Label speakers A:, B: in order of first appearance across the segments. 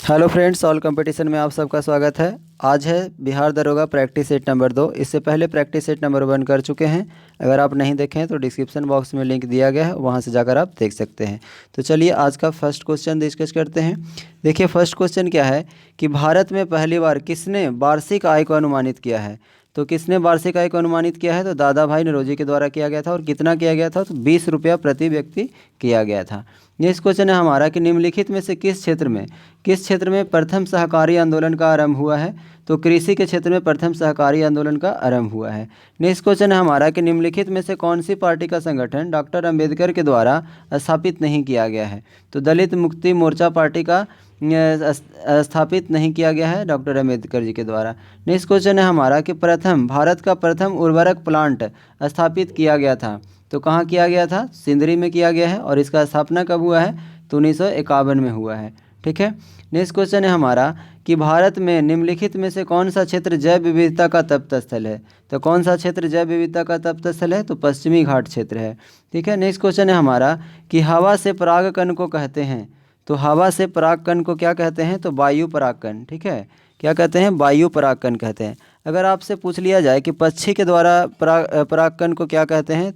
A: Hello friends, all competition में आप सबका स्वागत है। आज है बिहार दरोगा प्रैक्टिस सेट नंबर 2। इससे पहले प्रैक्टिस सेट नंबर 1 कर चुके हैं। अगर आप नहीं देखें तो डिस्क्रिप्शन बॉक्स में लिंक दिया गया है, वहां से जाकर आप देख सकते हैं। तो चलिए आज का फर्स्ट क्वेश्चन डिस्कस करते हैं। देखिए फर्स्ट क्वेश्चन क्या है कि भारत में पहली बार किसने वार्षिक आय को अनुमानित किया है। तो किसने वार्षिक आय को अनुमानित किया है, तो दादा भाई नौरोजी के द्वारा किया गया था। और कितना किया गया था, तो 20 रुपया प्रति व्यक्ति किया गया था। नेक्स्ट क्वेश्चन है हमारा कि निम्नलिखित में से किस क्षेत्र में प्रथम सहकारी आंदोलन का आरंभ हुआ है। तो कृषि के क्षेत्र में प्रथम सहकारी आंदोलन का आरंभ हुआ है। नेक्स्ट क्वेश्चन है हमारा कि निम्नलिखित में से कौन सी पार्टी का संगठन डॉक्टर अंबेडकर के द्वारा स्थापित नहीं किया गया है। तो दलित मुक्ति मोर्चा पार्टी का स्थापित नहीं किया गया है डॉक्टर अंबेडकर जी के द्वारा। नेक्स्ट क्वेश्चन है हमारा कि भारत का प्रथम उर्वरक प्लांट स्थापित किया गया था। तो कहाँ किया गया था, सिंदरी में किया गया है। और इसका स्थापना कब हुआ है, तो 1951 में हुआ है। ठीक है। नेक्स्ट क्वेश्चन है हमारा कि भारत में निम्नलिखित में से कौन सा क्षेत्र जैव विविधता का तप्त स्थल है। तो कौन सा क्षेत्र जैव विविधता का तप्त स्थल है, तो पश्चिमी घाट क्षेत्र है। ठीक है। नेक्स्ट क्वेश्चन है हमारा कि हवा से परागकण को कहते हैं। तो हवा से परागकण को क्या कहते हैं, तो वायु परागकण। ठीक है, क्या कहते हैं, वायु परागकण कहते हैं। अगर आपसे पूछ लिया जाए कि पक्षी के द्वारा परागकण को क्या कहते हैं,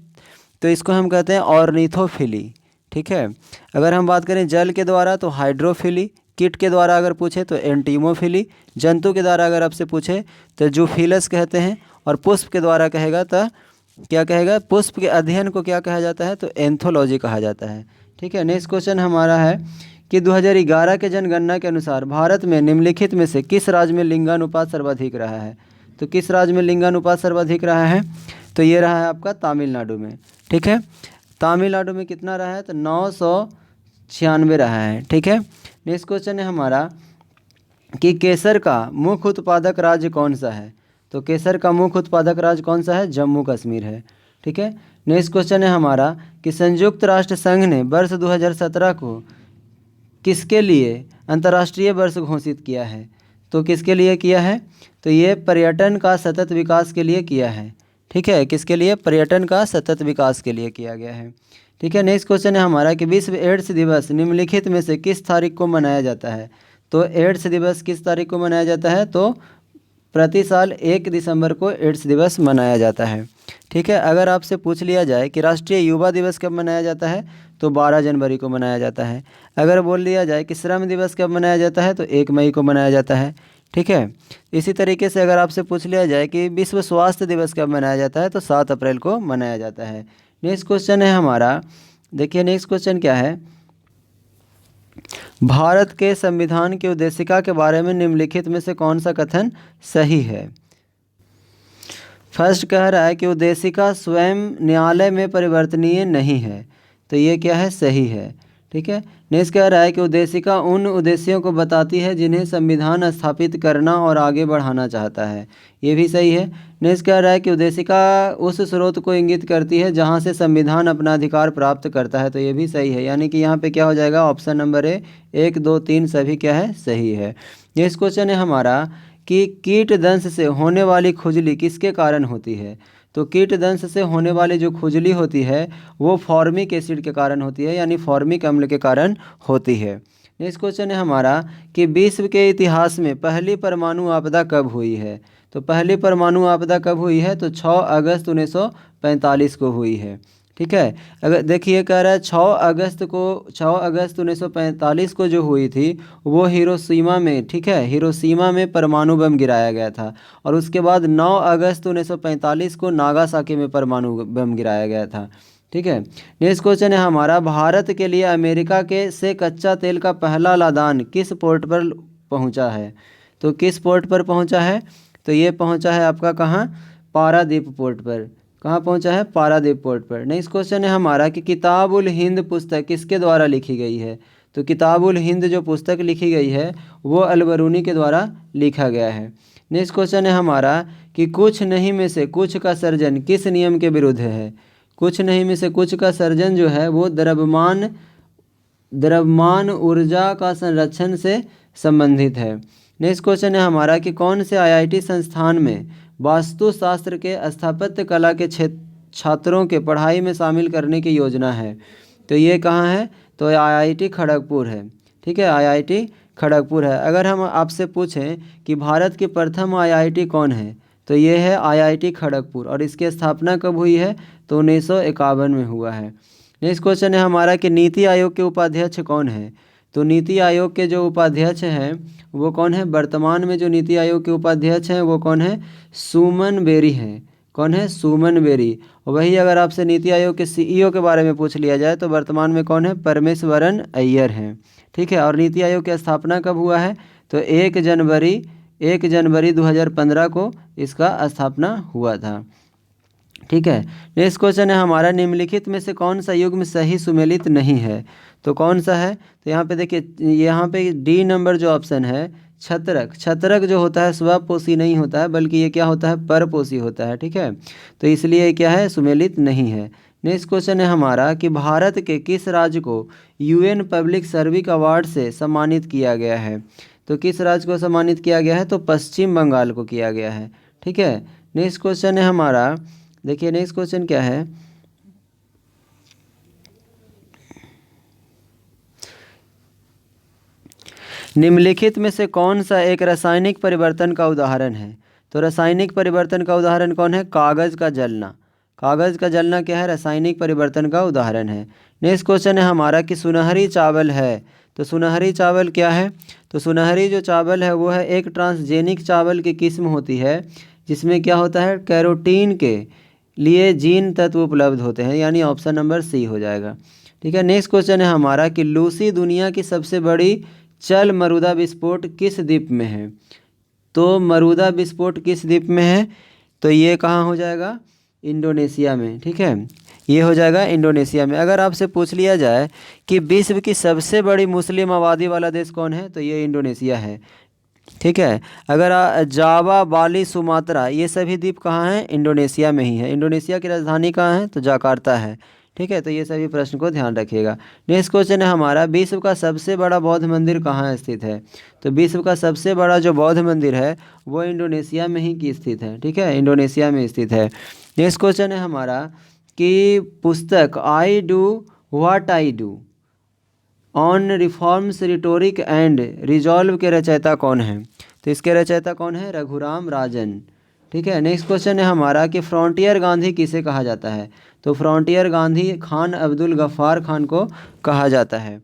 A: तो इसको हम कहते हैं ऑर्निथोफिली। ठीक है। अगर हम बात करें जल के द्वारा तो हाइड्रोफिली, कीट के द्वारा अगर पूछे तो एंटीमोफिली, जंतु के द्वारा अगर आपसे पूछे तो जूफिलस कहते हैं। और पुष्प के द्वारा कहेगा तो क्या कहेगा, पुष्प के अध्ययन को क्या कहा जाता है, तो एंथोलॉजी कहा जाता है। ठीक है। नेक्स्ट क्वेश्चन हमारा है कि 2011 के जनगणना के अनुसार भारत में निम्नलिखित में से किस राज्य में लिंगानुपात सर्वाधिक रहा है। तो किस राज्य में लिंगानुपात सर्वाधिक रहा है, तो ये रहा है आपका तमिलनाडु में। ठीक है। तमिलनाडु में कितना रहा है, तो 996 रहा है। ठीक है। नेक्स्ट क्वेश्चन है हमारा कि केसर का मुख्य उत्पादक राज्य कौन सा है। तो केसर का मुख्य उत्पादक राज्य कौन सा है, जम्मू कश्मीर है। ठीक है। नेक्स्ट क्वेश्चन है हमारा कि संयुक्त राष्ट्र संघ ने वर्ष 2017 को किसके लिए अंतर्राष्ट्रीय वर्ष घोषित किया है। तो किसके लिए किया है, तो ये पर्यटन का सतत विकास के लिए किया है। ठीक है, किसके लिए, पर्यटन का सतत विकास के लिए किया गया है। ठीक है। नेक्स्ट क्वेश्चन है हमारा कि विश्व एड्स दिवस निम्नलिखित में से किस तारीख को मनाया जाता है। तो एड्स दिवस किस तारीख को मनाया जाता है, तो प्रति साल 1 दिसंबर को एड्स दिवस मनाया जाता है। ठीक है। अगर आपसे पूछ लिया जाए कि राष्ट्रीय युवा दिवस कब मनाया जाता है, तो 12 जनवरी को मनाया जाता है। अगर बोल दिया जाए कि श्रम दिवस कब मनाया जाता है, तो 1 मई को मनाया जाता है। ठीक है। इसी तरीके से अगर आपसे पूछ लिया जाए कि विश्व स्वास्थ्य दिवस कब मनाया जाता है, तो 7 अप्रैल को मनाया जाता है। नेक्स्ट क्वेश्चन है हमारा, देखिए नेक्स्ट क्वेश्चन क्या है, भारत के संविधान की उद्देशिका के बारे में निम्नलिखित में से कौन सा कथन सही है। फर्स्ट कह रहा है कि उद्देशिका स्वयं न्यायालय में परिवर्तनीय नहीं है। तो ये क्या है, सही है। ठीक है। नेक्स्ट कह रहा है कि उद्देशिका उन उद्देश्यों को बताती है जिन्हें संविधान स्थापित करना और आगे बढ़ाना चाहता है। ये भी सही है। नेक्स्ट कह रहा है कि उद्देशिका उस स्रोत को इंगित करती है जहां से संविधान अपना अधिकार प्राप्त करता है। तो ये भी सही है। यानी कि यहाँ पे क्या हो जाएगा, ऑप्शन नंबर ए 1, 2, 3 सभी क्या है, सही है। नेक्स्ट क्वेश्चन है हमारा कि कीट दंश से होने वाली खुजली किसके कारण होती है। तो कीट दंश से होने वाली जो खुजली होती है वो फॉर्मिक एसिड के कारण होती है, यानी फॉर्मिक अम्ल के कारण होती है। नेक्स्ट क्वेश्चन है हमारा कि विश्व के इतिहास में पहली परमाणु आपदा कब हुई है। तो पहली परमाणु आपदा कब हुई है, तो 6 अगस्त 1945 को हुई है। ठीक है। अगर देखिए कह रहा है 6 अगस्त 1945 को जो हुई थी वो हिरोशिमा में, ठीक है, हिरोशिमा में परमाणु बम गिराया गया था। और उसके बाद 9 अगस्त 1945 को नागासाकी में परमाणु बम गिराया गया था। ठीक है। नेक्स्ट क्वेश्चन है हमारा, भारत के लिए अमेरिका के से कच्चा तेल का पहला लादान किस पोर्ट पर पहुंचा है। तो किस पोर्ट पर पहुंचा है, तो ये पहुंचा है आपका कहाँ, पारादीप पोर्ट पर। कहाँ पहुंचा है, पारादीप पोर्ट पर। नेक्स्ट क्वेश्चन है हमारा कि किताब उल हिंद पुस्तक किसके द्वारा लिखी गई है। तो किताब उल हिंद जो पुस्तक लिखी गई है वो अलबरूनी के द्वारा लिखा गया है। नेक्स्ट क्वेश्चन है हमारा कि कुछ नहीं में से कुछ का सर्जन किस नियम के विरुद्ध है। कुछ नहीं में से कुछ का सर्जन जो है वो द्रव्यमान ऊर्जा का संरक्षण से संबंधित है। नेक्स्ट क्वेश्चन है हमारा कि कौन से आईआईटी संस्थान में वास्तुशास्त्र के स्थापत्य कला के छात्रों के पढ़ाई में शामिल करने की योजना है। तो ये कहाँ है, तो आईआईटी खड़गपुर है। ठीक है, आईआईटी खड़गपुर है। अगर हम आपसे पूछें कि भारत की प्रथम आईआईटी कौन है, तो ये है आईआईटी खड़गपुर, और इसकी स्थापना कब हुई है, तो 1951 में हुआ है। नेक्स्ट क्वेश्चन है हमारा कि नीति आयोग के उपाध्यक्ष कौन है, तो नीति आयोग के जो उपाध्यक्ष हैं वो कौन है, वर्तमान में जो नीति आयोग के उपाध्यक्ष हैं वो कौन है, सुमन बेरी हैं। कौन है, सुमन बेरी। वही अगर आपसे नीति आयोग के सीईओ के बारे में पूछ लिया जाए तो वर्तमान में कौन है, परमेश्वरन अय्यर हैं। ठीक है, और नीति आयोग की स्थापना कब हुआ है, तो 1 जनवरी 2015 को इसका स्थापना हुआ था। ठीक है, नेक्स्ट क्वेश्चन है हमारा, निम्नलिखित में से कौन सा युग्म सही सुमेलित नहीं है, तो कौन सा है, तो यहाँ पे देखिए, यहाँ पे डी नंबर जो ऑप्शन है, छत्रक। छत्रक जो होता है स्वपोषी नहीं होता है, बल्कि ये क्या होता है, परपोषी होता है। ठीक है, तो इसलिए क्या है, सुमेलित नहीं है। नेक्स्ट क्वेश्चन है हमारा कि भारत के किस राज्य को यूएन पब्लिक सर्विस अवार्ड से सम्मानित किया गया है, तो किस राज्य को सम्मानित किया गया है, तो पश्चिम बंगाल को किया गया है। ठीक है, नेक्स्ट क्वेश्चन है हमारा, देखिए नेक्स्ट क्वेश्चन क्या है, निम्नलिखित में से कौन सा एक रासायनिक परिवर्तन का उदाहरण है, तो रासायनिक परिवर्तन का उदाहरण कौन है, कागज का जलना। कागज का जलना क्या है, रासायनिक परिवर्तन का उदाहरण है। नेक्स्ट क्वेश्चन है हमारा कि सुनहरी चावल है, तो सुनहरी चावल क्या है, तो सुनहरी जो चावल है वो है एक ट्रांसजेनिक चावल की किस्म होती है जिसमें क्या होता है, कैरोटीन के लिए जीन तत्व उपलब्ध होते हैं, यानी ऑप्शन नंबर सी हो जाएगा। ठीक है, नेक्स्ट क्वेश्चन है हमारा कि लूसी दुनिया की सबसे बड़ी चल मरुदा विस्फोट किस द्वीप में है, तो मरुदा विस्फोट किस द्वीप में है, तो ये कहाँ हो जाएगा, इंडोनेशिया में। ठीक है, ये हो जाएगा इंडोनेशिया में। अगर आपसे पूछ लिया जाए कि विश्व की सबसे बड़ी मुस्लिम आबादी वाला देश कौन है, तो ये इंडोनेशिया है। ठीक है, अगर जावा, बाली, सुमात्रा, ये सभी द्वीप कहाँ हैं, इंडोनेशिया में ही है। इंडोनेशिया की राजधानी कहाँ है, तो जकार्ता है। ठीक है, तो ये सभी प्रश्न को ध्यान रखिएगा। नेक्स्ट क्वेश्चन है हमारा, विश्व का सबसे बड़ा बौद्ध मंदिर कहाँ स्थित है, तो विश्व का सबसे बड़ा जो बौद्ध मंदिर है वो इंडोनेशिया में ही की स्थित है। ठीक है, इंडोनेशिया में स्थित है। नेक्स्ट क्वेश्चन है हमारा कि पुस्तक I do what I do on reforms rhetoric and resolve के रचयिता कौन है, तो इसके रचयिता कौन है, रघुराम राजन। ठीक है, नेक्स्ट क्वेश्चन है हमारा कि फ्रंटियर गांधी किसे कहा जाता है, तो फ्रंटियर गांधी खान अब्दुल गफ्फार खान को कहा जाता है।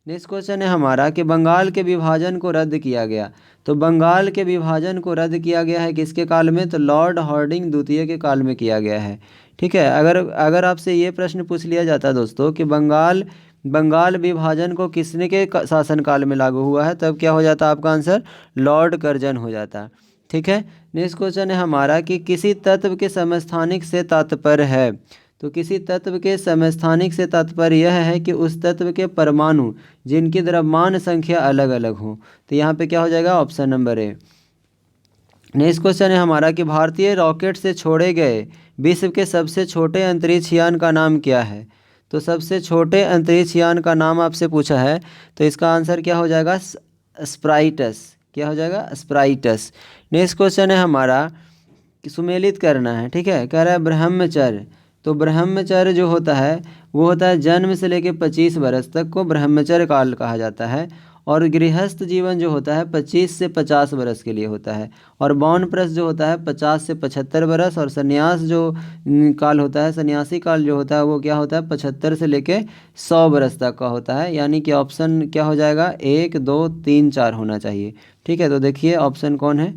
A: नेक्स्ट क्वेश्चन है हमारा कि बंगाल के विभाजन को रद्द किया गया, तो बंगाल के विभाजन को रद्द किया गया है किसके काल में, तो लॉर्ड हार्डिंग द्वितीय के काल में किया गया है। ठीक है, अगर आपसे ये प्रश्न पूछ लिया जाता दोस्तों कि बंगाल विभाजन को किसने के शासनकाल में लागू हुआ है, तब क्या हो जाता आपका आंसर, लॉर्ड कर्जन हो जाता। ठीक है, नेक्स्ट क्वेश्चन है हमारा कि किसी तत्व के समस्थानिक से तात्पर्य है, तो किसी तत्व के समस्थानिक से तात्पर्य यह है कि उस तत्व के परमाणु जिनकी द्रव्यमान संख्या अलग अलग हो, तो यहाँ पे क्या हो जाएगा, option number A. Next question है हमारा कि भारतीय रॉकेट से छोड़े गए विश्व के सबसे छोटे अंतरिक्ष यान का नाम क्या है, तो सबसे छोटे अंतरिक्ष यान का नाम आपसे पूछा है, तो इसका आंसर क्या हो जाएगा, स्प्राइटस। क्या हो जाएगा, स्प्राइटस। नेक्स्ट क्वेश्चन है हमारा कि सुमेलित करना है। ठीक है, कह रहा है ब्रह्मचर्य, तो ब्रह्मचर्य जो होता है वो होता है जन्म से लेकर 25 वर्ष तक को ब्रह्मचर्य काल कहा जाता है, और गृहस्थ जीवन जो होता है 25 से 50 वर्ष के लिए होता है, और वानप्रस्थ जो होता है 50 से 75 वर्ष, और संन्यास जो काल होता है, सन्यासी काल जो होता है वो क्या होता है 75 से लेके 100 वर्ष तक का होता है। यानी कि ऑप्शन क्या हो जाएगा, 1, 2, 3, 4 होना चाहिए। ठीक है, तो देखिए ऑप्शन कौन है,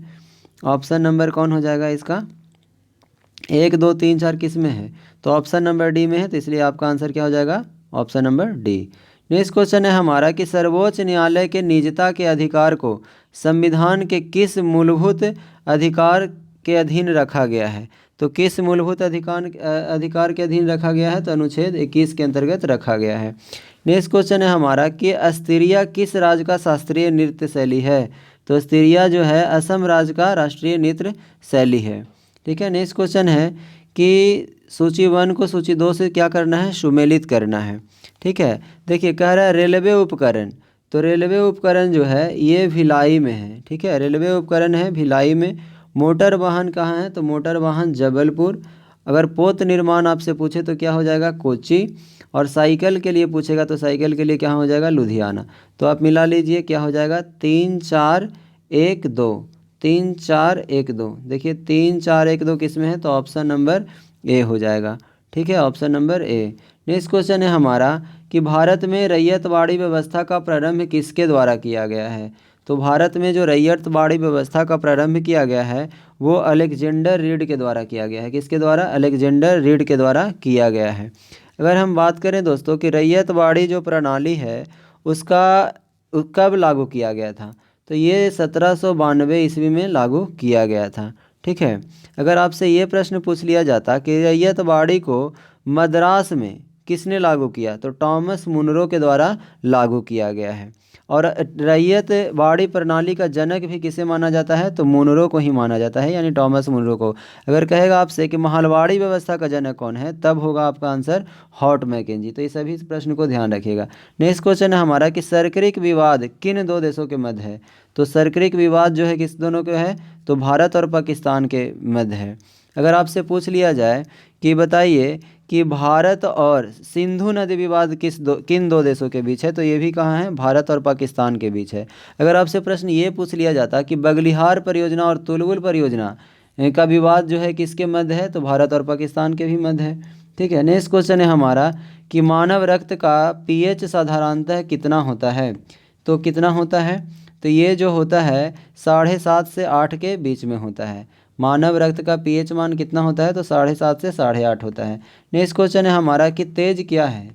A: ऑप्शन नंबर कौन हो जाएगा इसका, 1, 2, 3, 4 किस में है, तो ऑप्शन नंबर डी में है, तो इसलिए आपका आंसर क्या हो जाएगा, option number D. Next question है हमारा कि सर्वोच्च न्यायालय के निजता के अधिकार को संविधान के किस मूलभूत अधिकार के अधीन रखा गया है, तो किस मूलभूत अधिकार के अधीन रखा गया है, तो अनुच्छेद 21 के अंतर्गत रखा गया है। नेक्स्ट क्वेश्चन है हमारा कि अस्तिरिया किस राज्य का शास्त्रीय नृत्य शैली है, तो अस्तिरिया जो है असम राज्य का राष्ट्रीय नृत्य शैली है। ठीक है, नेक्स्ट क्वेश्चन है कि सूची 1 को सूची 2 से क्या करना है, सुमेलित करना है। ठीक है, देखिए कह रहा है रेलवे उपकरण, तो रेलवे उपकरण जो है ये भिलाई में है। ठीक है, रेलवे उपकरण है भिलाई में। मोटर वाहन कहाँ है, तो मोटर वाहन जबलपुर। अगर पोत निर्माण आपसे पूछे तो क्या हो जाएगा, कोच्चि। और साइकिल के लिए पूछेगा तो साइकिल के लिए क्या हो जाएगा, लुधियाना। तो आप मिला लीजिए, क्या हो जाएगा, 3 4 1 2, 3 4 1 2। देखिए 3 4 1 2 किस में है, तो ऑप्शन नंबर ए हो जाएगा। ठीक है, option number A. Next question है हमारा कि भारत में रैयतवाड़ी व्यवस्था का प्रारंभ किसके द्वारा किया गया है। तो भारत में जो रैयतवाड़ी व्यवस्था का प्रारंभ किया गया है वो अलेक्जेंडर रीड के द्वारा किया गया है। किसके द्वारा, अलेक्जेंडर रीड के द्वारा किया गया है। अगर हम बात करें दोस्तों कि रैयतवाड़ी जो प्रणाली है उसका कब लागू किया गया था, तो ये 1792 ईस्वी में लागू किया गया था। ठीक है, अगर आपसे ये प्रश्न पूछ लिया जाता कि रैयतवाड़ी को मद्रास में किसने लागू किया, तो टॉमस मुनरो के द्वारा लागू किया गया है। और रैयतवाड़ी प्रणाली का जनक भी किसे माना जाता है, तो मुनरो को ही माना जाता है, यानी टॉमस मुनरो को। अगर कहेगा आपसे कि महलवाड़ी व्यवस्था का जनक कौन है, तब होगा आपका आंसर हॉट मैकेंजी। तो ये सभी प्रश्न को ध्यान रखिएगा। नेक्स्ट क्वेश्चन है हमारा कि सर्करिक विवाद किन दो देशों के मध्य है। तो सर्करिक विवाद जो है किस दोनों के है, तो भारत और पाकिस्तान के मध्य है। अगर आपसे पूछ लिया जाए कि बताइए कि भारत और सिंधु नदी विवाद किन दो देशों के बीच है, तो ये भी कहाँ है, भारत और पाकिस्तान के बीच है। अगर आपसे प्रश्न ये पूछ लिया जाता कि बगलिहार परियोजना और तुलबुल परियोजना का विवाद जो है किसके मध्य है, तो भारत और पाकिस्तान के भी मध्य है। ठीक है, नेक्स्ट क्वेश्चन है हमारा कि मानव रक्त का पीएच साधारणतः कितना होता है। तो कितना होता है, तो ये जो होता है 7.5 से 8 के बीच में होता है। मानव रक्त का पीएच मान कितना होता है, तो 7.5 से 8.5 होता है। नेक्स्ट क्वेश्चन है हमारा कि तेज क्या है।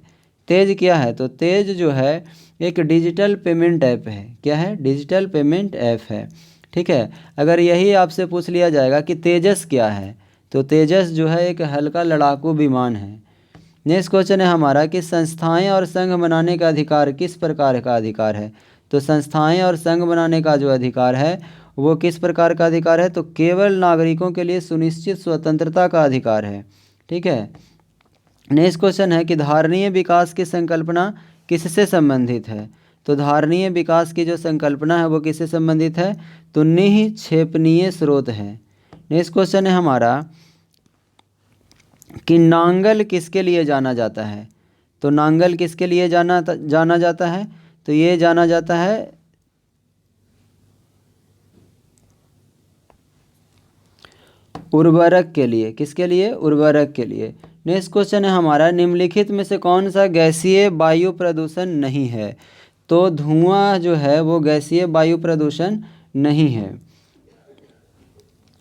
A: तेज क्या है, तो तेज जो है एक डिजिटल पेमेंट ऐप है। क्या है, डिजिटल पेमेंट ऐप है। ठीक है, अगर यही आपसे पूछ लिया जाएगा कि तेजस क्या है, तो तेजस जो है एक हल्का लड़ाकू विमान है। नेक्स्ट क्वेश्चन है हमारा कि संस्थाएं और संघ बनाने का अधिकार किस प्रकार का अधिकार है। तो संस्थाएं और संघ बनाने का जो अधिकार है वो किस प्रकार का अधिकार है, तो केवल नागरिकों के लिए सुनिश्चित स्वतंत्रता का अधिकार है। ठीक है, नेक्स्ट क्वेश्चन है कि धारणीय विकास की संकल्पना किससे संबंधित है। तो धारणीय विकास की जो संकल्पना है वो किससे संबंधित है, तो निक्षेपणीय स्रोत है। नेक्स्ट क्वेश्चन है हमारा कि नांगल किसके लिए जाना जाता है। तो नांगल किसके लिए जाना जाता है, तो ये जाना जाता है उर्वरक के लिए। किसके लिए, उर्वरक के लिए। नेक्स्ट क्वेश्चन है हमारा निम्नलिखित में से कौन सा गैसीय वायु प्रदूषण नहीं है। तो धुआं जो है वो गैसीय वायु प्रदूषण नहीं है।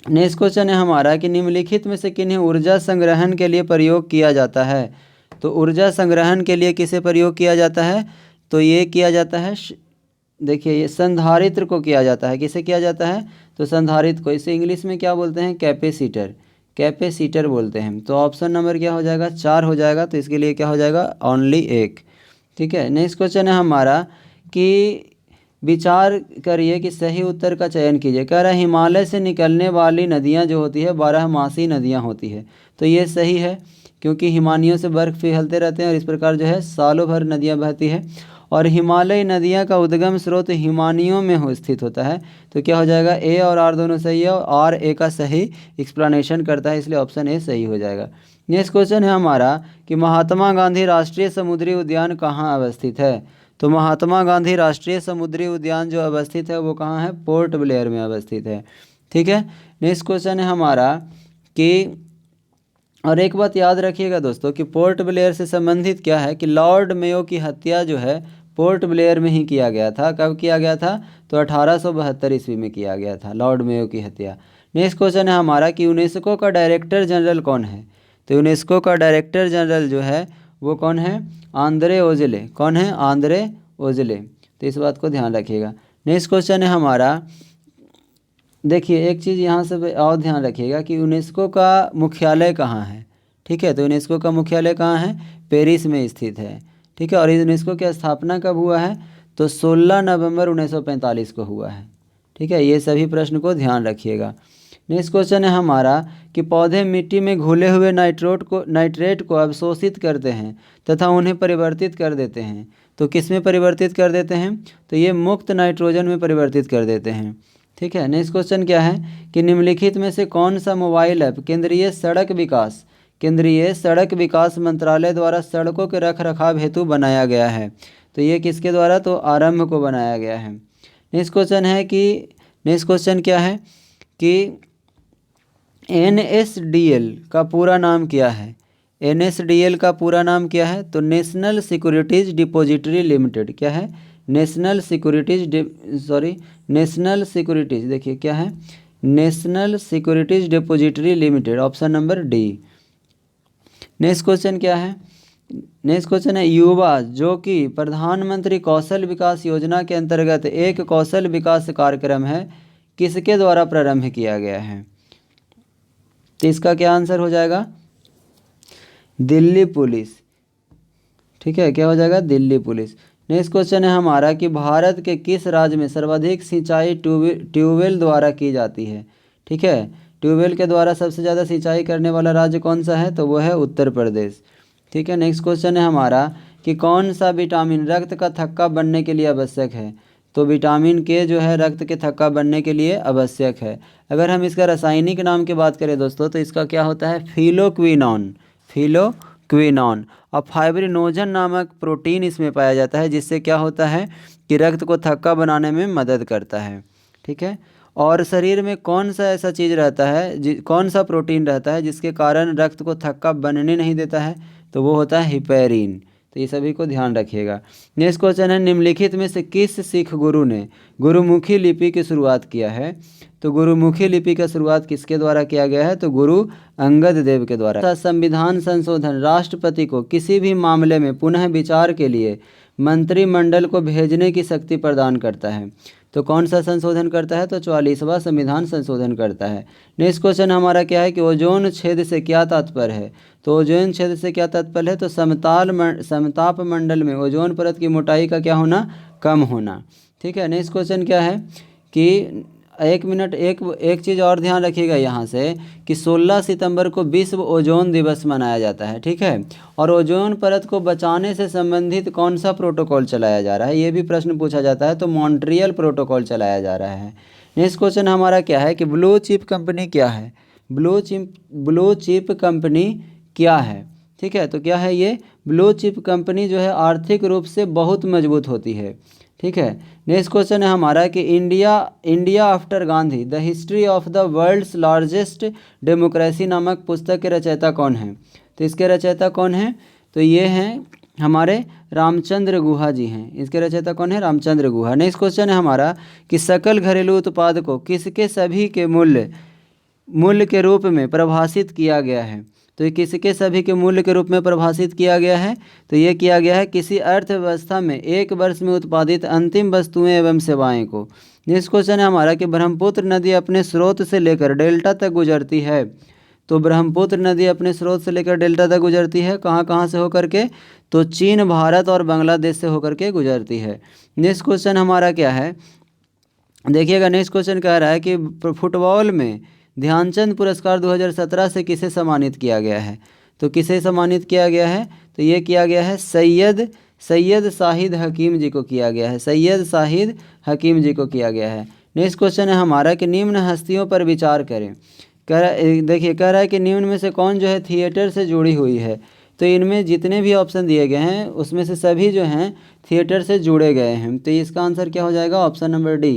A: नेक्स्ट क्वेश्चन है हमारा कि निम्नलिखित में से किन्हें ऊर्जा संग्रहण के लिए प्रयोग किया जाता है। तो ऊर्जा संग्रहण के लिए किसे प्रयोग किया जाता है, तो ये किया जाता है, देखिए ये संधारित्र को किया जाता है। किसे किया जाता है, तो संधारित्र को। इसे इंग्लिश में क्या बोलते हैं, कैपेसिटर। कैपेसिटर बोलते हैं। तो ऑप्शन नंबर क्या हो जाएगा, 4 हो जाएगा। तो इसके लिए क्या हो जाएगा, ओनली 1। ठीक है, नेक्स्ट क्वेश्चन है हमारा कि विचार करिए कि सही उत्तर का चयन कीजिए। कह रहा है हिमालय से निकलने वाली नदियाँ जो होती है 12मासी नदियाँ होती है। तो ये सही है, क्योंकि हिमानियों से बर्फ़ पिघलते रहते हैं और इस प्रकार जो है सालों भर नदियाँ बहती है। और हिमालय नदियाँ का उद्गम स्रोत हिमानियों में स्थित होता है। तो क्या हो जाएगा, ए और आर दोनों सही है, और आर ए का सही एक्सप्लेनेशन करता है, इसलिए ऑप्शन ए सही हो जाएगा। नेक्स्ट क्वेश्चन है हमारा कि महात्मा गांधी राष्ट्रीय समुद्री उद्यान कहाँ अवस्थित है। तो महात्मा गांधी राष्ट्रीय समुद्री उद्यान जो अवस्थित है वो कहाँ है, पोर्ट ब्लेयर में अवस्थित है। ठीक है, नेक्स्ट क्वेश्चन है हमारा कि, और एक बात याद रखिएगा दोस्तों कि पोर्ट ब्लेयर से संबंधित क्या है कि लॉर्ड मेयो की हत्या जो है पोर्ट ब्लेयर में ही किया गया था। कब किया गया था, तो 1872 ईस्वी में किया गया था लॉर्ड मेयो की हत्या। नेक्स्ट क्वेश्चन है हमारा कि यूनेस्को का डायरेक्टर जनरल कौन है। तो यूनेस्को का डायरेक्टर जनरल जो है वो कौन है, आंद्रे ओजले। कौन है, आंद्रे ओजले। तो इस बात को ध्यान रखिएगा। नेक्स्ट क्वेश्चन है हमारा, देखिए एक चीज़ यहाँ से और ध्यान रखिएगा कि यूनेस्को का मुख्यालय कहाँ है। ठीक है, तो यूनेस्को का मुख्यालय कहाँ है, पेरिस में स्थित है। ठीक है, और यूनेस्को की स्थापना कब हुआ है, तो 16 नवंबर 1945 को हुआ है। ठीक है, ये सभी प्रश्न को ध्यान रखिएगा। नेक्स्ट क्वेश्चन है हमारा कि पौधे मिट्टी में घुले हुए नाइट्रेट को अवशोषित करते हैं तथा उन्हें परिवर्तित कर देते हैं। तो किस में परिवर्तित कर देते हैं, तो ये मुक्त नाइट्रोजन में परिवर्तित कर देते हैं। ठीक है, नेक्स्ट क्वेश्चन क्या है कि निम्नलिखित में से कौन सा मोबाइल ऐप केंद्रीय सड़क विकास केंद्रीय सड़क विकास मंत्रालय द्वारा सड़कों के रख रखाव हेतु बनाया गया है। तो ये किसके द्वारा, तो आरंभ को बनाया गया है। नेक्स्ट क्वेश्चन क्या है कि NSDL का पूरा नाम क्या है। NSDL का पूरा नाम क्या है, तो नेशनल सिक्योरिटीज़ डिपॉजिटरी लिमिटेड। क्या है, नेशनल सिक्योरिटीज़, देखिए क्या है, national securities depository limited, option number D. Next question क्या है, नेक्स्ट क्वेश्चन है युवा जो कि प्रधानमंत्री कौशल विकास योजना के अंतर्गत एक कौशल विकास कार्यक्रम है, किसके द्वारा प्रारंभ किया गया है। तो इसका क्या आंसर हो जाएगा, दिल्ली पुलिस। ठीक है, क्या हो जाएगा, दिल्ली पुलिस। नेक्स्ट क्वेश्चन है हमारा कि भारत के किस राज्य में सर्वाधिक सिंचाई ट्यूबवेल द्वारा की जाती है। ठीक है, ट्यूबवेल के द्वारा सबसे ज़्यादा सिंचाई करने वाला राज्य कौन सा है, तो वो है उत्तर प्रदेश। ठीक है, नेक्स्ट क्वेश्चन है हमारा कि कौन सा विटामिन रक्त का थक्का बनने के लिए आवश्यक है। तो विटामिन के जो है रक्त के थक्का बनने के लिए आवश्यक है। अगर हम इसका रासायनिक नाम की बात करें दोस्तों, तो इसका क्या होता है, फिलोक्विनॉन। और फाइब्रिनोजन नामक प्रोटीन इसमें पाया जाता है, जिससे क्या होता है कि रक्त को थक्का बनाने में मदद करता है। ठीक है, और शरीर में कौन सा ऐसा चीज़ रहता है, कौन सा प्रोटीन रहता है जिसके कारण रक्त को थक्का बनने नहीं देता है, तो वो होता है हिपेरिन। तो ये सभी को ध्यान रखिएगा। नेक्स्ट क्वेश्चन है निम्नलिखित में से किस सिख गुरु ने गुरुमुखी लिपि की शुरुआत किया है। तो गुरुमुखी लिपि का शुरुआत किसके द्वारा किया गया है, तो गुरु अंगद देव के द्वारा। संविधान संशोधन राष्ट्रपति को किसी भी मामले में पुनः विचार के लिए मंत्रिमंडल को भेजने की शक्ति प्रदान करता है। तो कौन सा संशोधन करता है, तो 44वां संविधान संशोधन करता है। नेक्स्ट क्वेश्चन हमारा क्या है कि ओजोन छेद से क्या तात्पर्य है। तो ओजोन छेद से क्या तात्पर्य है, तो समताप मंडल में ओजोन परत की मोटाई का क्या होना, कम होना। ठीक है, नेक्स्ट क्वेश्चन क्या है कि एक चीज़ और ध्यान रखिएगा यहाँ से कि 16 सितंबर को विश्व ओजोन दिवस मनाया जाता है। ठीक है, और ओजोन परत को बचाने से संबंधित कौन सा प्रोटोकॉल चलाया जा रहा है, ये भी प्रश्न पूछा जाता है। तो मॉन्ट्रियल प्रोटोकॉल चलाया जा रहा है। नेक्स्ट क्वेश्चन हमारा क्या है कि ब्लू चिप कंपनी क्या है। ब्लू चिप कंपनी क्या है। ठीक है, तो क्या है ये, ब्लू चिप कंपनी जो है आर्थिक रूप से बहुत मजबूत होती है। ठीक है, नेक्स्ट क्वेश्चन है हमारा कि India after Gandhi the history of the world's largest democracy नामक पुस्तक के रचयिता कौन है। तो इसके रचयिता कौन है, तो ये हैं हमारे रामचंद्र गुहा जी हैं। इसके रचयिता कौन है, रामचंद्र गुहा। नेक्स्ट क्वेश्चन है हमारा कि सकल घरेलू उत्पाद को किसके सभी के मूल्य के रूप में परिभाषित किया गया है। तो ये किसके सभी के मूल्य के रूप में परिभाषित किया गया है, तो ये किया गया है किसी अर्थव्यवस्था में एक वर्ष में उत्पादित अंतिम वस्तुएं एवं सेवाएं को। नेक्स्ट क्वेश्चन है हमारा कि ब्रह्मपुत्र नदी अपने स्रोत से लेकर डेल्टा तक गुजरती है। तो ब्रह्मपुत्र नदी अपने स्रोत से लेकर डेल्टा तक गुजरती है, कहाँ से होकर के, तो चीन, भारत और बांग्लादेश से होकर के गुजरती है। नेक्स्ट क्वेश्चन हमारा क्या है, देखिएगा। नेक्स्ट क्वेश्चन कह रहा है कि फुटबॉल में ध्यानचंद पुरस्कार 2017 से किसे सम्मानित किया गया है। तो किसे सम्मानित किया गया है, तो ये किया गया है सैयद शाहिद हकीम जी को किया गया है। सैयद शाहिद हकीम जी को किया गया है। नेक्स्ट क्वेश्चन है हमारा कि निम्न हस्तियों पर विचार करें। कह रहा है कि निम्न में से कौन जो है थिएटर से जुड़ी हुई है। तो इनमें जितने भी ऑप्शन दिए गए हैं उसमें से सभी जो हैं थिएटर से जुड़े गए हैं। तो इसका आंसर क्या हो जाएगा, option number D.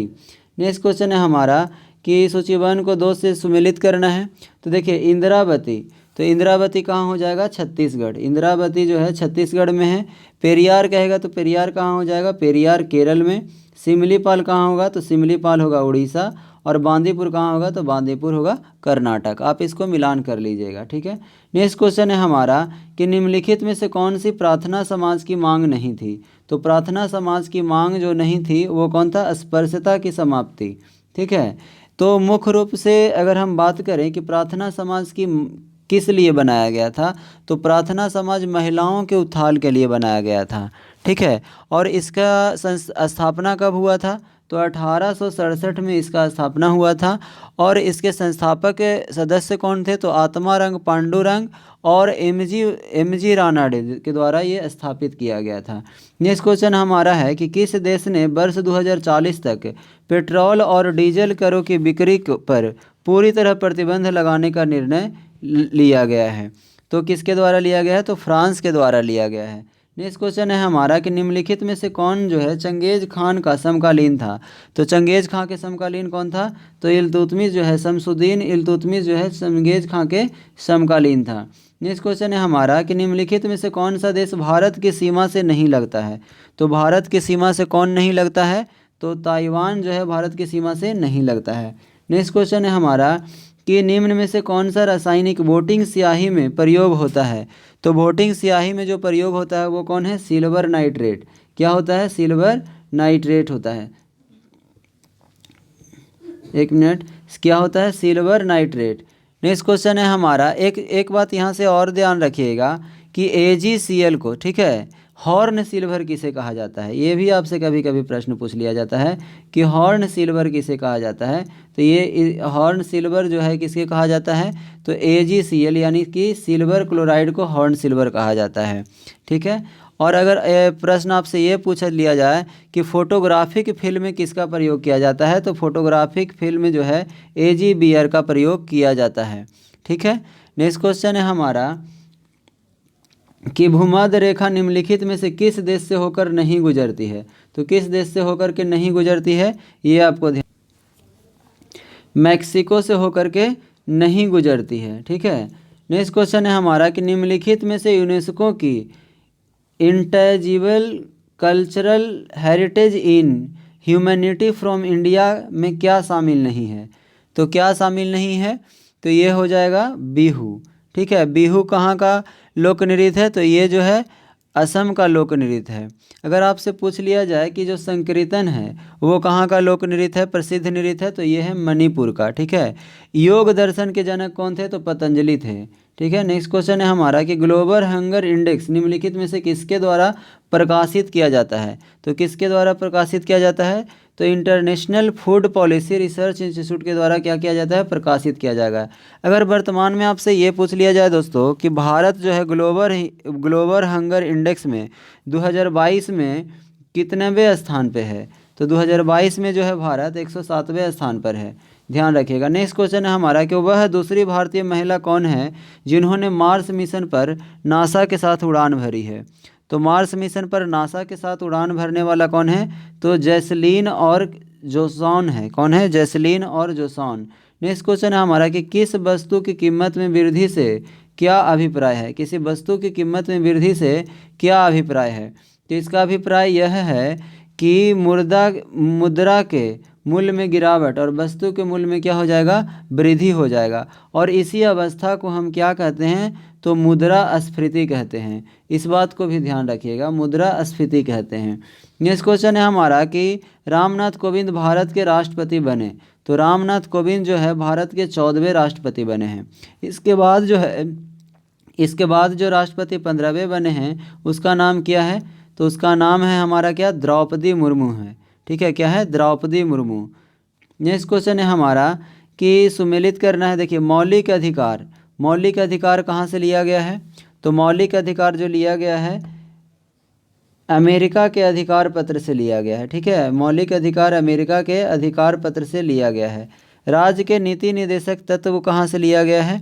A: Next question है हमारा कि सूचीबद्ध को 2 से सम्मिलित करना है। तो देखिए इंदिरावती, तो इंदिरावती कहाँ हो जाएगा, छत्तीसगढ़। इंदिरावती जो है छत्तीसगढ़ में है। पेरियार कहेगा तो पेरियार कहाँ हो जाएगा, पेरियार केरल में। सिमलीपाल कहाँ होगा, तो सिमलीपाल होगा उड़ीसा। और बांदीपुर कहाँ होगा, तो बांदीपुर होगा कर्नाटक। आप इसको मिलान कर लीजिएगा। ठीक है, नेक्स्ट क्वेश्चन है हमारा कि निम्नलिखित में से कौन सी प्रार्थना समाज की मांग नहीं थी। तो प्रार्थना समाज की मांग जो नहीं थी वो कौन था, अस्पृश्यता की समाप्ति। ठीक है, तो मुख्य रूप से अगर हम बात करें कि प्रार्थना समाज की किस लिए बनाया गया था, तो प्रार्थना समाज महिलाओं के उत्थान के लिए बनाया गया था। ठीक है, और इसका स्थापना कब हुआ था, तो 1867 में इसका स्थापना हुआ था। और इसके संस्थापक सदस्य कौन थे, तो आत्मारंग पांडुरंग और एम जी रानाडे के द्वारा ये स्थापित किया गया था। नेक्स्ट क्वेश्चन हमारा है कि किस देश ने वर्ष 2040 तक पेट्रोल और डीजल करों की बिक्री पर पूरी तरह प्रतिबंध लगाने का निर्णय लिया गया है। तो किसके द्वारा लिया गया है? तो फ्रांस के द्वारा लिया गया है। नेक्स्ट क्वेश्चन है हमारा कि निम्नलिखित में से कौन जो है चंगेज खान का समकालीन था? तो चंगेज खां के समकालीन कौन था? तो इल्तुतमिश जो है, शमसुद्दीन इल्तुतमिश जो है चंगेज खां के समकालीन था। नेक्स्ट क्वेश्चन है हमारा कि निम्नलिखित में से कौन सा देश भारत की सीमा से नहीं लगता है? तो भारत की सीमा से कौन नहीं लगता है? तो ताइवान जो है भारत की सीमा से नहीं लगता है। नेक्स्ट क्वेश्चन है हमारा कि निम्न में से कौन सा रासायनिक वोटिंग स्याही में प्रयोग होता है? तो वोटिंग स्याही में जो प्रयोग होता है वो कौन है? Silver nitrate. क्या होता है? सिल्वर नाइट्रेट होता है। एक मिनट, क्या होता है? Silver nitrate. नेक्स्ट क्वेश्चन है हमारा, एक बात यहाँ से और ध्यान रखिएगा कि AgCl को, ठीक है, हॉर्न सिल्वर किसे कहा जाता है? ये भी आपसे कभी कभी प्रश्न पूछ लिया जाता है कि हॉर्न सिल्वर किसे कहा जाता है। तो ये हॉर्न सिल्वर जो है किसके कहा जाता है? तो AgCl यानी कि सिल्वर क्लोराइड को हॉर्न सिल्वर कहा जाता है, ठीक है। और अगर प्रश्न आपसे ये पूछ लिया जाए कि फोटोग्राफिक फिल्म में किसका प्रयोग किया जाता है? तो फोटोग्राफिक फिल्म में जो है AgBr का प्रयोग किया जाता है, ठीक है। नेक्स्ट क्वेश्चन है हमारा कि भूमध्य रेखा निम्नलिखित में से किस देश से होकर नहीं गुजरती है? तो किस देश से होकर के नहीं गुजरती है? ये आपको ध्यान, मैक्सिको से होकर के नहीं गुजरती है, ठीक है। नेक्स्ट क्वेश्चन है हमारा कि निम्नलिखित में से यूनेस्को की intangible cultural heritage in humanity from India में क्या शामिल नहीं है? तो क्या शामिल नहीं है? तो ये हो जाएगा बिहू, ठीक है। बिहू कहाँ का लोक नृत्य है? तो ये जो है असम का लोक नृत्य है। अगर आपसे पूछ लिया जाए कि जो संकीर्तन है वो कहाँ का लोक नृत्य है, प्रसिद्ध नृत्य है? तो ये है मणिपुर का, ठीक है। योग दर्शन के जनक कौन थे? तो पतंजलि थे, ठीक है। नेक्स्ट क्वेश्चन है हमारा कि ग्लोबल हंगर इंडेक्स निम्नलिखित में से किसके द्वारा प्रकाशित किया जाता है? तो किसके द्वारा प्रकाशित किया जाता है? तो international food policy research institute के द्वारा क्या किया जाता है? प्रकाशित किया जाएगा। अगर वर्तमान में आपसे ये पूछ लिया जाए दोस्तों कि भारत जो है ग्लोबल हंगर इंडेक्स में 2022 में कितनेवें स्थान पे है? तो 2022 में जो है भारत 107वें स्थान पर है, ध्यान रखिएगा। नेक्स्ट क्वेश्चन है हमारा कि वह दूसरी भारतीय महिला कौन है जिन्होंने मार्स मिशन पर नासा के साथ उड़ान भरी है? तो मार्स मिशन पर नासा के साथ उड़ान भरने वाला कौन है? तो जैसलीन और जोसॉन है। कौन है? जैसलीन और जोसॉन। नेक्स्ट क्वेश्चन है हमारा कि किस वस्तु की कीमत में वृद्धि से क्या अभिप्राय है? किसी वस्तु की कीमत में वृद्धि से क्या अभिप्राय है? तो इसका अभिप्राय यह है कि मुद्रा के मूल्य में गिरावट और वस्तु के मूल्य में क्या हो जाएगा? वृद्धि हो जाएगा। और इसी अवस्था को हम क्या कहते हैं? तो मुद्रास्फीति कहते हैं। इस बात को भी ध्यान रखिएगा, मुद्रास्फीति कहते हैं। नेक्स्ट क्वेश्चन है हमारा कि रामनाथ कोविंद भारत के राष्ट्रपति बने। तो रामनाथ कोविंद जो है भारत के 14वें राष्ट्रपति बने हैं। इसके बाद जो राष्ट्रपति 15वें बने हैं उसका नाम क्या है? तो उसका नाम है हमारा क्या? द्रौपदी मुर्मू है, ठीक है। क्या है? द्रौपदी मुर्मू। नेक्स्ट क्वेश्चन है हमारा कि सुमेलित करना है। देखिए मौलिक अधिकार कहाँ से लिया गया है? तो मौलिक अधिकार जो लिया गया है अमेरिका के अधिकार पत्र से लिया गया है, ठीक है। मौलिक अधिकार अमेरिका के अधिकार पत्र से लिया गया है। राज्य के नीति निर्देशक तत्व कहाँ से लिया गया है?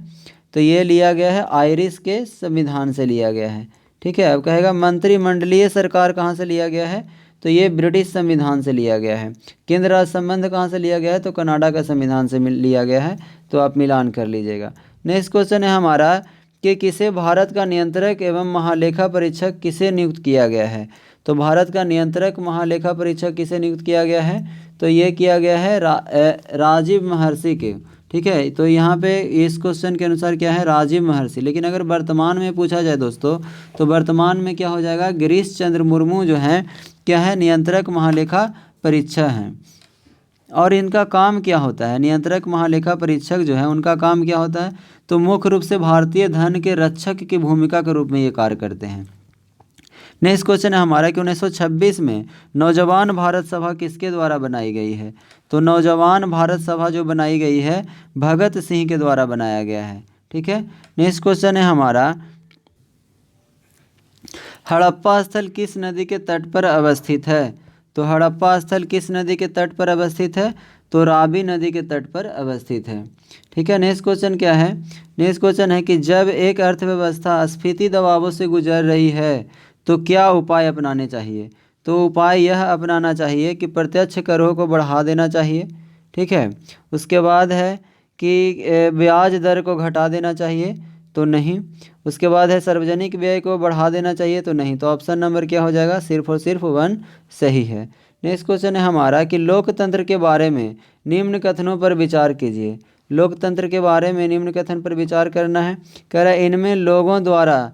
A: तो ये लिया गया है आयरिश के संविधान से लिया गया है, ठीक है। अब कहेगा मंत्रिमंडलीय सरकार कहाँ से लिया गया है? तो ये ब्रिटिश संविधान से लिया गया है। केंद्र राज्य संबंध कहाँ से लिया गया है? तो कनाडा का संविधान से लिया गया है। तो आप मिलान कर लीजिएगा। नेक्स्ट क्वेश्चन है हमारा कि किसे भारत का नियंत्रक एवं महालेखा परीक्षक किसे नियुक्त किया गया है? तो भारत का नियंत्रक महालेखा परीक्षक किसे नियुक्त किया गया है? तो ये किया गया है राजीव महर्षि के, ठीक है। तो यहाँ पे इस क्वेश्चन के अनुसार क्या है? राजीव महर्षि। लेकिन अगर वर्तमान में पूछा जाए दोस्तों तो वर्तमान में क्या हो जाएगा? गिरीश चंद्र मुर्मू जो है क्या है? नियंत्रक महालेखा परीक्षक हैं। और इनका काम क्या होता है? नियंत्रक महालेखा परीक्षक जो है उनका काम क्या होता है? तो मुख्य रूप से भारतीय धन के रक्षक की भूमिका के रूप में ये कार्य करते हैं। नेक्स्ट क्वेश्चन है हमारा कि 1926 में नौजवान भारत सभा किसके द्वारा बनाई गई है? तो नौजवान भारत सभा जो बनाई गई है भगत सिंह के द्वारा बनाया गया है, ठीक है। नेक्स्ट क्वेश्चन है हमारा हड़प्पा स्थल किस नदी के तट पर अवस्थित है? तो हड़प्पा स्थल किस नदी के तट पर अवस्थित है? तो रावी नदी के तट पर अवस्थित है। ठीक है, नेक्स्ट क्वेश्चन क्या है? नेक्स्ट क्वेश्चन है कि जब एक अर्थव्यवस्था स्फीति दबावों से गुजर रही है तो क्या उपाय अपनाने चाहिए? तो उपाय यह अपनाना चाहिए कि प्रत्यक्ष करों को बढ़ा देना चाहिए। ठीक है, उसके बाद है कि ब्याज दर को घटा देना चाहिए, तो नहीं। उसके बाद है सार्वजनिक व्यय को बढ़ा देना चाहिए, तो नहीं। तो ऑप्शन नंबर क्या हो जाएगा? सिर्फ और सिर्फ 1 सही है। नेक्स्ट क्वेश्चन है हमारा कि लोकतंत्र के बारे में निम्न कथनों पर विचार कीजिए। लोकतंत्र के बारे में निम्न कथन पर विचार करना है। कह रहा है इनमें लोगों द्वारा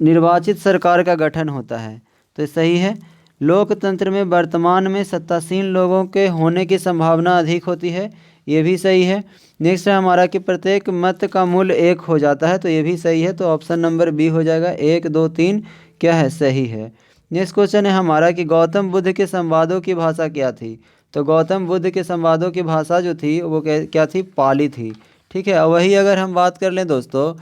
A: निर्वाचित सरकार का गठन होता है, तो सही है। लोकतंत्र में वर्तमान में सत्तासीन लोगों के होने की संभावना अधिक होती है, ये भी सही है। नेक्स्ट है हमारा कि प्रत्येक मत का मूल्य 1 हो जाता है, तो ये भी सही है। तो ऑप्शन नंबर बी हो जाएगा, 1, 2, 3 क्या है? सही है। नेक्स्ट क्वेश्चन है हमारा कि गौतम बुद्ध के संवादों की भाषा क्या थी? तो गौतम बुद्ध के संवादों की भाषा जो थी वो क्या थी? पाली थी। ठीक है, वही अगर हम बात कर लें दोस्तों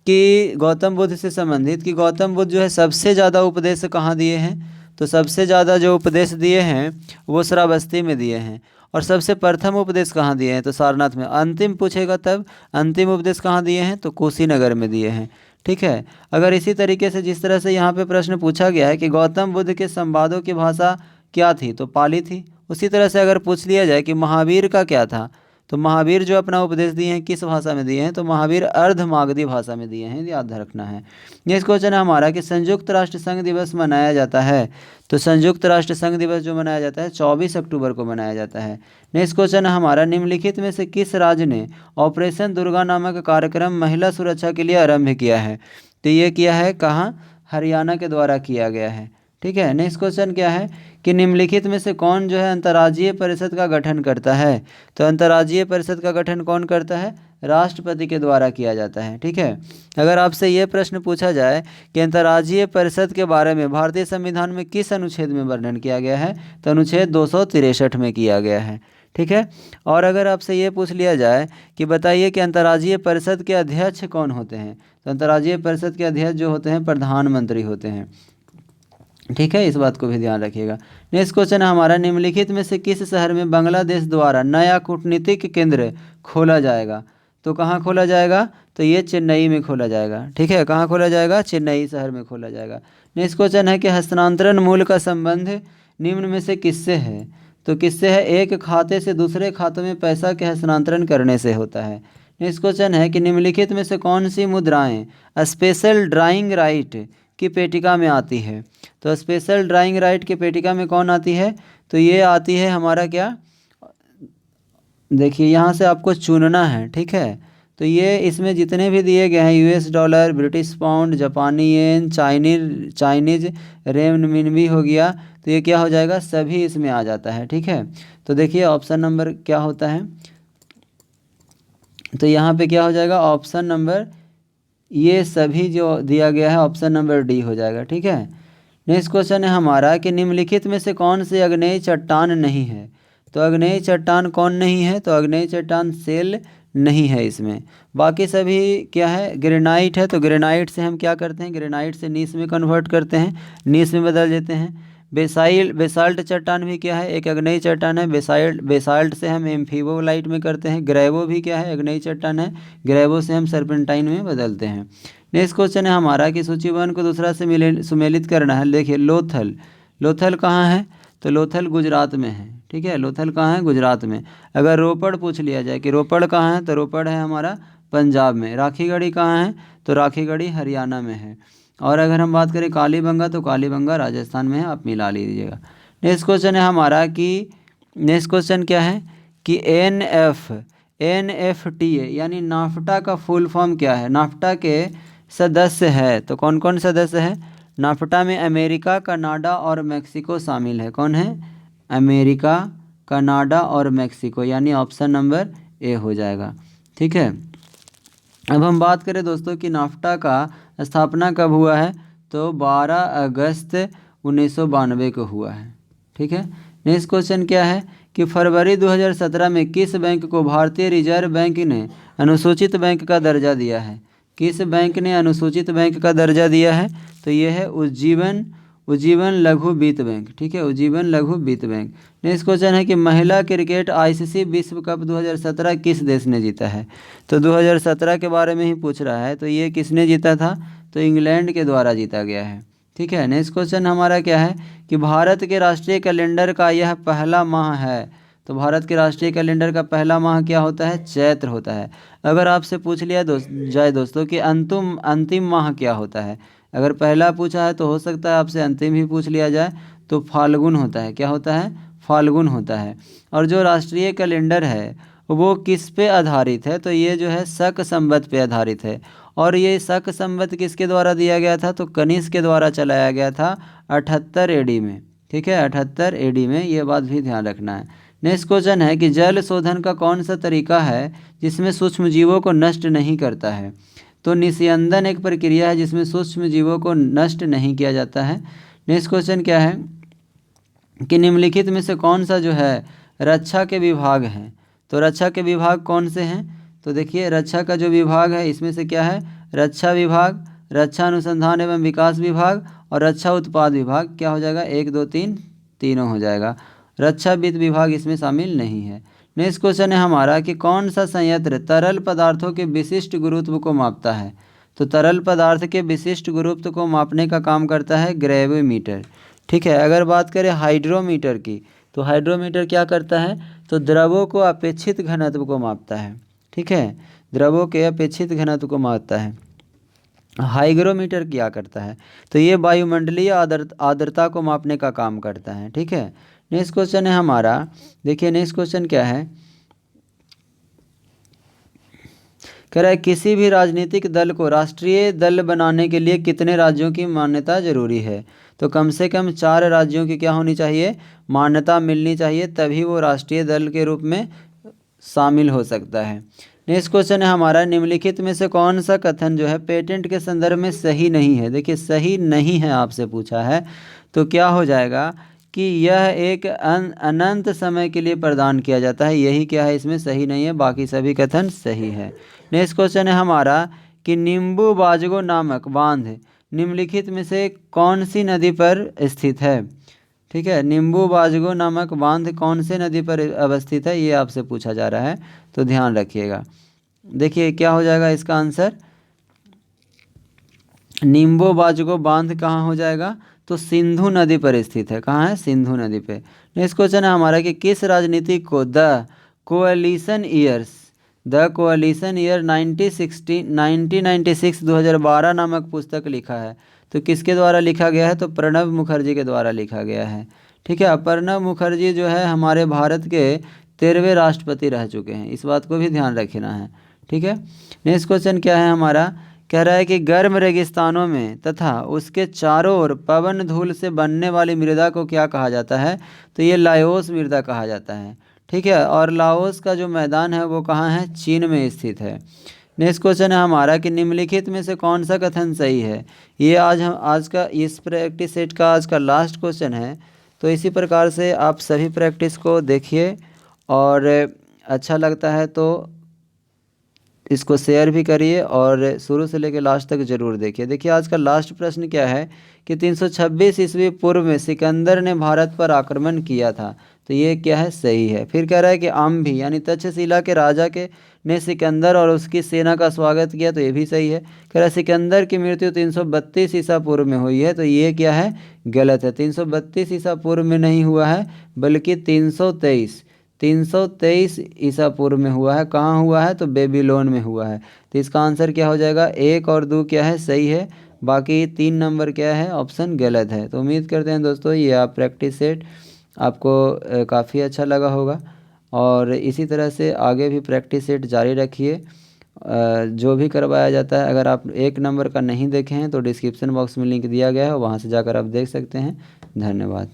A: कि गौतम बुद्ध से संबंधित कि गौतम बुद्ध जो है सबसे ज़्यादा उपदेश कहाँ दिए हैं? तो सबसे ज़्यादा जो उपदेश दिए हैं वो श्रावस्ती में दिए हैं। और सबसे प्रथम उपदेश कहाँ दिए हैं? तो सारनाथ में। अंतिम पूछेगा तब अंतिम उपदेश कहाँ दिए हैं? तो कुशीनगर में दिए हैं। ठीक है, अगर इसी तरीके से जिस तरह से यहाँ पे प्रश्न पूछा गया है कि गौतम बुद्ध के संवादों की भाषा क्या थी? तो पाली थी। उसी तरह से अगर पूछ लिया जाए कि महावीर का क्या था? तो महावीर जो अपना उपदेश दिए हैं किस भाषा में दिए हैं? तो महावीर अर्धमागधी भाषा में दिए हैं, याद रखना है। नेक्स्ट क्वेश्चन है हमारा कि संयुक्त राष्ट्र संघ दिवस मनाया जाता है। तो संयुक्त राष्ट्र संघ दिवस जो मनाया जाता है 24 अक्टूबर को मनाया जाता है। नेक्स्ट क्वेश्चन है हमारा निम्नलिखित में से किस राज्य ने ऑपरेशन दुर्गा नामक कार्यक्रम महिला सुरक्षा के लिए आरंभ किया है? तो ये किया है कहाँ? हरियाणा के द्वारा किया गया है। ठीक है, नेक्स्ट क्वेश्चन क्या है कि निम्नलिखित में से कौन जो है अंतर्राज्यीय परिषद का गठन करता है? तो अंतर्राज्यीय परिषद का गठन कौन करता है? राष्ट्रपति के द्वारा किया जाता है। ठीक है, अगर आपसे ये प्रश्न पूछा जाए कि अंतर्राज्यीय परिषद के बारे में भारतीय संविधान में किस अनुच्छेद में वर्णन किया गया है? तो अनुच्छेद 263 में किया गया है। ठीक है, और अगर आपसे ये पूछ लिया जाए कि बताइए कि अंतर्राज्यीय परिषद के अध्यक्ष कौन होते हैं? तो अंतर्राज्यीय परिषद के अध्यक्ष जो होते हैं प्रधानमंत्री होते हैं। ठीक है, इस बात को भी ध्यान रखिएगा। नेक्स्ट क्वेश्चन है हमारा निम्नलिखित में से किस शहर में बांग्लादेश द्वारा नया कूटनीतिक केंद्र खोला जाएगा? तो कहाँ खोला जाएगा? तो ये चेन्नई में खोला जाएगा। ठीक है, कहाँ खोला जाएगा? चेन्नई शहर में खोला जाएगा। नेक्स्ट क्वेश्चन है कि हस्तांतरण मूल्य का संबंध निम्न में से किससे है? तो किससे है? एक खाते से दूसरे खाते में पैसा के हस्तांतरण करने से होता है। नेक्स्ट क्वेश्चन है कि निम्नलिखित में से कौन सी मुद्राएं स्पेशल ड्राइंग राइट की पेटिका में आती है? तो स्पेशल ड्राइंग राइट की पेटिका में कौन आती है? तो ये आती है हमारा क्या, देखिए यहाँ से आपको चुनना है। ठीक है, तो ये इसमें जितने भी दिए गए हैं यूएस डॉलर, ब्रिटिश पाउंड, जापानी येन, चाइनीज रेमनमिनबी हो गया, तो ये क्या हो जाएगा? सभी इसमें आ जाता है। ठीक है, तो देखिए ऑप्शन नंबर क्या होता है? तो यहाँ पे क्या हो जाएगा? ऑप्शन नंबर ये सभी जो दिया गया है ऑप्शन नंबर डी हो जाएगा। ठीक है, नेक्स्ट क्वेश्चन है हमारा कि निम्नलिखित में से कौन सी आग्नेय चट्टान नहीं है? तो आग्नेय चट्टान कौन नहीं है? तो आग्नेय चट्टान सेल नहीं है इसमें। बाकी सभी क्या है? ग्रेनाइट है। तो ग्रेनाइट से हम क्या करते हैं? ग्रेनाइट से नीस में कन्वर्ट करते हैं, नीस में बदल देते हैं। बेसाल्ट चट्टान भी क्या है? एक आग्नेय चट्टान है। बेसाल्ट से हम एम्फीबोलाइट में करते हैं। ग्रेवो भी क्या है? आग्नेय चट्टान है। ग्रेवो से हम सर्पेंटाइन में बदलते हैं। नेक्स्ट क्वेश्चन है हमारा कि सूचीबद्ध को दूसरा से सुमेलित करना है। देखिए लोथल कहाँ है? तो लोथल गुजरात में है। ठीक है, लोथल कहाँ है? गुजरात में। अगर रोपड़ पूछ लिया जाए कि रोपड़ कहाँ है? तो रोपड़ है हमारा पंजाब में। राखीगढ़ी कहाँ है? तो राखीगढ़ी हरियाणा में है। और अगर हम बात करें कालीबंगा, तो कालीबंगा राजस्थान में है, आप मिला लीजिएगा। नेक्स्ट क्वेश्चन है हमारा कि नेक्स्ट क्वेश्चन क्या है कि NFTA यानी नाफ्टा का फुल फॉर्म क्या है? नाफ्टा के सदस्य है, तो कौन कौन सदस्य है? नाफ्टा में अमेरिका, कनाडा और मेक्सिको शामिल है। कौन है? अमेरिका, कनाडा और मेक्सिको, यानी ऑप्शन नंबर ए हो जाएगा। ठीक है, अब हम बात करें दोस्तों कि नाफ्टा का स्थापना कब हुआ है? तो 12 अगस्त 1992 को हुआ है। ठीक है, नेक्स्ट क्वेश्चन क्या है कि फरवरी 2017 में किस बैंक को भारतीय रिजर्व बैंक ने अनुसूचित बैंक का दर्जा दिया है? किस बैंक ने अनुसूचित बैंक का दर्जा दिया है? तो ये है उज्जीवन लघु वित्त बैंक, ठीक है, उज्जीवन लघु वित्त बैंक। नेक्स्ट क्वेश्चन है कि महिला क्रिकेट आईसीसी विश्व कप 2017 किस देश ने जीता है? तो 2017 के बारे में ही पूछ रहा है, तो ये किसने जीता था? तो इंग्लैंड के द्वारा जीता गया है, ठीक है। नेक्स्ट क्वेश्चन हमारा क्या है कि भारत के राष्ट्रीय कैलेंडर का यह पहला माह है। तो भारत के राष्ट्रीय कैलेंडर का पहला माह क्या होता है? चैत्र होता है। अगर आपसे पूछ लिया जाए दोस्तों कि अंतिम माह क्या होता है, अगर पहला पूछा है तो हो सकता है आपसे अंतिम ही पूछ लिया जाए, तो फाल्गुन होता है। क्या होता है? फाल्गुन होता है। और जो राष्ट्रीय कैलेंडर है वो किस पे आधारित है? तो ये जो है शक संवत पे आधारित है। और ये शक संवत किसके द्वारा दिया गया था? तो कनिष्क के द्वारा चलाया गया था 78 एडी में, ठीक है, 78 एडी में, ये बात भी ध्यान रखना है। नेक्स्ट क्वेश्चन है कि जल शोधन का कौन सा तरीका है जिसमें सूक्ष्म जीवों को नष्ट नहीं करता है? तो निस्यंदन एक प्रक्रिया है जिसमें सूक्ष्म जीवों को नष्ट नहीं किया जाता है। नेक्स्ट क्वेश्चन क्या है कि निम्नलिखित में से कौन सा जो है रक्षा के विभाग हैं? तो रक्षा के विभाग कौन से हैं? तो देखिए रक्षा का जो विभाग है इसमें से क्या है? रक्षा विभाग, रक्षा अनुसंधान एवं विकास विभाग और रक्षा उत्पाद विभाग। क्या हो जाएगा? 1 2 3 तीनों हो जाएगा। रक्षा वित्त विभाग इसमें शामिल नहीं है। नेक्स्ट क्वेश्चन है हमारा कि कौन सा संयंत्र तरल पदार्थों के विशिष्ट गुरुत्व को मापता है? तो तरल पदार्थ के विशिष्ट गुरुत्व को मापने का काम करता है ग्रेविमीटर, ठीक है। अगर बात करें हाइड्रोमीटर की, तो हाइड्रोमीटर क्या करता है? तो द्रवों को अपेक्षित घनत्व को मापता है, ठीक है, द्रवों के अपेक्षित घनत्व को मापता है। हाइग्रोमीटर क्या करता है? तो ये वायुमंडलीय आर्द्रता को मापने का काम करता है, ठीक है। नेक्स्ट क्वेश्चन है हमारा, देखिए नेक्स्ट क्वेश्चन क्या है, कह रहा है किसी भी राजनीतिक दल को राष्ट्रीय दल बनाने के लिए कितने राज्यों की मान्यता जरूरी है? तो कम से कम 4 राज्यों की क्या होनी चाहिए? मान्यता मिलनी चाहिए, तभी वो राष्ट्रीय दल के रूप में शामिल हो सकता है। नेक्स्ट क्वेश्चन है हमारा, निम्नलिखित में से कौन सा कथन जो है पेटेंट के संदर्भ में सही नहीं है? देखिए सही नहीं है आपसे पूछा है, तो क्या हो जाएगा कि यह एक अनंत समय के लिए प्रदान किया जाता है, यही क्या है इसमें सही नहीं है, बाकी सभी कथन सही है। नेक्स्ट क्वेश्चन है हमारा कि नींबू बाजगो नामक बांध निम्नलिखित में से कौन सी नदी पर स्थित है? ठीक है, नींबू बाजगो नामक बांध कौन से नदी पर अवस्थित है, ये आपसे पूछा जा रहा है, तो ध्यान रखिएगा। देखिए क्या हो जाएगा इसका आंसर, नींबू बाजगो बांध कहाँ हो जाएगा? तो सिंधु नदी पर स्थित है। कहाँ है? सिंधु नदी पे। नेक्स्ट क्वेश्चन है हमारा कि किस राजनीतिक को द कोएलिशन ईयर 1996 2012 नामक पुस्तक लिखा है? तो किसके द्वारा लिखा गया है? तो प्रणब मुखर्जी के द्वारा लिखा गया है, ठीक है। प्रणब मुखर्जी जो है हमारे भारत के 13वें राष्ट्रपति रह चुके हैं, इस बात को भी ध्यान रखना है, ठीक है। नेक्स्ट क्वेश्चन क्या है हमारा, कह रहा है कि गर्म रेगिस्तानों में तथा उसके चारों ओर पवन धूल से बनने वाली मृदा को क्या कहा जाता है? तो ये लाओस मृदा कहा जाता है, ठीक है। और लाओस का जो मैदान है वो कहाँ है? चीन में स्थित है। नेक्स्ट क्वेश्चन है हमारा कि निम्नलिखित में से कौन सा कथन सही है? ये आज का इस प्रैक्टिस सेट का आज का लास्ट क्वेश्चन है। तो इसी प्रकार से आप सभी प्रैक्टिस को देखिए और अच्छा लगता है तो इसको शेयर भी करिए और शुरू से लेकर लास्ट तक ज़रूर देखिए। देखिए आज का लास्ट प्रश्न क्या है कि 326 ईस्वी पूर्व में सिकंदर ने भारत पर आक्रमण किया था, तो ये क्या है? सही है। फिर कह रहा है कि आम्भी यानी तक्षशिला के राजा के ने सिकंदर और उसकी सेना का स्वागत किया, तो ये भी सही है। कह रहा है सिकंदर की मृत्यु 332 ईसा पूर्व में हुई है, तो ये क्या है? गलत है। 332 ईसा पूर्व में नहीं हुआ है बल्कि 323 ईसा पूर्व में हुआ है। कहाँ हुआ है? तो बेबीलोन में हुआ है। तो इसका आंसर क्या हो जाएगा? 1 और 2 क्या है? सही है, बाकी 3 नंबर क्या है? ऑप्शन गलत है। तो उम्मीद करते हैं दोस्तों ये आप प्रैक्टिस सेट आपको काफ़ी अच्छा लगा होगा और इसी तरह से आगे भी प्रैक्टिस सेट जारी रखिए। जो भी करवाया जाता है, अगर आप 1 नंबर का नहीं देखे हैं तो डिस्क्रिप्शन बॉक्स में लिंक दिया गया है, वहाँ से जाकर आप देख सकते हैं। धन्यवाद।